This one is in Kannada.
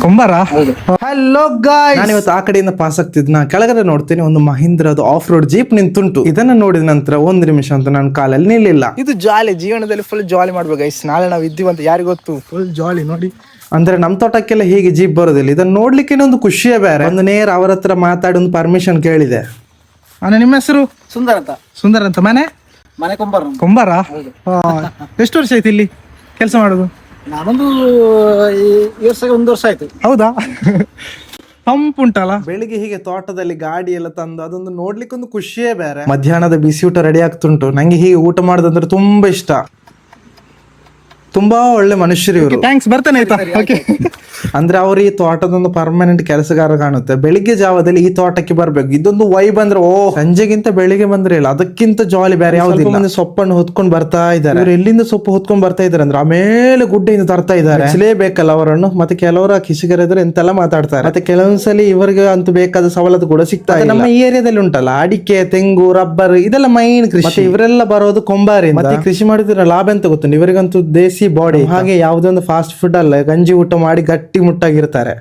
ಕೊಂಬಾರ. ಹಲೋ ಗಾಯ್ಸ್, ನಾನು ಇವತ್ತು ಆ ಕಡೆಯಿಂದ ಪಾಸ್ ಆಗ್ತಿದ್ನ ಕೆಳಗಡೆ ನೋಡ್ತೇನೆ ಒಂದು ಮಹೀಂದ್ರದು ಆಫ್ ರೋಡ್ ಜೀಪ್ ನಿಂತುಂಟು. ಇದನ್ನ ನೋಡಿದ ನಂತರ ಒಂದು ನಿಮಿಷ ಅಂತ ನನ್ನ ಕಾಲಲ್ಲಿ ನಿಲ್ಲಿಲ್ಲ. ಇದು ಜಾಲಿ, ಜೀವನದಲ್ಲಿ ಫುಲ್ ಜಾಲಿ ಮಾಡ್ಬೇಕು ಗೈಸ್. ನಾಳೆ ನಾವು ಇದ್ದೀವಂತ ಯಾರಿಗ್ ಗೊತ್ತು, ಫುಲ್ ಜಾಲಿ ನೋಡಿ. ಅಂದ್ರೆ ನಮ್ ತೋಟಕ್ಕೆಲ್ಲ ಹೀಗೆ ಜೀಪ್ ಬರೋದಿಲ್ಲ. ಇದನ್ನ ನೋಡ್ಲಿಕ್ಕೆ ಒಂದು ಖುಷಿಯೇ ಬೇರೆ. ಒಂದು ನೇರ ಅವ್ರ ಹತ್ರ ಮಾತಾಡಿ ಒಂದು ಪರ್ಮಿಷನ್ ಕೇಳಿದೆ. ನಿಮ್ಮ ಹೆಸರು? ಸುಂದರ್ ಅಂತ. ಮನೆ ಕೊಂಬಾರ. ಎಷ್ಟು ವರ್ಷ ಆಯ್ತು ಇಲ್ಲಿ ಕೆಲಸ ಮಾಡೋದು? ನಾನೊಂದು ಒಂದು ವರ್ಷ ಆಯ್ತು. ಹೌದಾ? ತಂಪುಂಟಲ್ಲ. ಬೆಳಿಗ್ಗೆ ಹೀಗೆ ತೋಟದಲ್ಲಿ ಗಾಡಿ ಎಲ್ಲ ತಂದು ಅದೊಂದು ನೋಡ್ಲಿಕ್ಕೆ ಒಂದು ಖುಷಿಯೇ ಬೇರೆ. ಮಧ್ಯಾಹ್ನದ ಬಿಸಿ ಊಟ ರೆಡಿ ಆಗ್ತುಂಟು. ನಂಗೆ ಹೀಗೆ ಊಟ ಮಾಡೋದಂದ್ರೆ ತುಂಬಾ ಇಷ್ಟ. ತುಂಬಾ ಒಳ್ಳೆ ಮನುಷ್ಯರು ಇವರು. ಥ್ಯಾಂಕ್ಸ್, ಬರ್ತೇನೆ ಆಯ್ತಾ? ಅಂದ್ರೆ ಅವ್ರು ಈ ತೋಟದೊಂದು ಪರ್ಮನೆಂಟ್ ಕೆಲಸಗಾರ ಕಾಣುತ್ತೆ. ಬೆಳಿಗ್ಗೆ ಜಾವದಲ್ಲಿ ಈ ತೋಟಕ್ಕೆ ಬರ್ಬೇಕು. ಇದೊಂದು ವೈಬ್ ಅಂದ್ರೆ ಸಂಜೆಗಿಂತ ಬೆಳಿಗ್ಗೆ ಬಂದ್ರೆ ಇಲ್ಲ, ಅದಕ್ಕಿಂತ ಜಾಲಿ ಬೇರೆ ಯಾವ್ದು. ಮಂದಿ ಸೊಪ್ಪನ್ನು ಹೊತ್ಕೊಂಡು ಬರ್ತಾ ಇದ್ದಾರೆ. ಇವ್ರು ಎಲ್ಲಿಂದ ಸೊಪ್ಪು ಹೊತ್ಕೊಂಡು ಬರ್ತಾ ಇದಾರೆ ಅಂದ್ರೆ ಆಮೇಲೆ ಗುಡ್ಡೆಯಿಂದ ತರ್ತಾ ಇದ್ದಾರೆ. ಬೇಕಲ್ಲ ಅವರನ್ನು. ಮತ್ತೆ ಕೆಲವರ ಕಿಸಿಗರಿದ್ರೆ ಎಂತೆಲ್ಲ ಮಾತಾಡ್ತಾರೆ. ಮತ್ತೆ ಕೆಲವೊಂದ್ಸಲಿ ಇವರಿಗೆ ಅಂತೂ ಬೇಕಾದ ಸವಲತ್ತು ಕೂಡ ಸಿಗ್ತಾ ಇದೆ. ನಮ್ಮ ಈ ಏರಿಯಾದಲ್ಲಿ ಉಂಟಲ್ಲ ಅಡಿಕೆ, ತೆಂಗು, ರಬ್ಬರ್ ಇದೆಲ್ಲ ಮೈನ್ ಕೃಷಿ. ಇವರೆಲ್ಲ ಬರೋದು ಕೊಂಬಾರಿ. ಮತ್ತೆ ಕೃಷಿ ಮಾಡಿದ್ರೆ ಲಾಭ ಎಂತ ಗೊತ್ತು ಇವರಿಗಂತೂ ದೇಸಿ ಬಾಡಿ. ಹಾಗೆ ಯಾವುದೇ ಒಂದು ಫಾಸ್ಟ್ ಫುಡ್ ಅಲ್ಲ, ಗಂಜಿ ಊಟ ಮಾಡಿ ಗಟ್ಟಿ ಮುಟ್ಟಾಗಿರ್ತಾರೆ.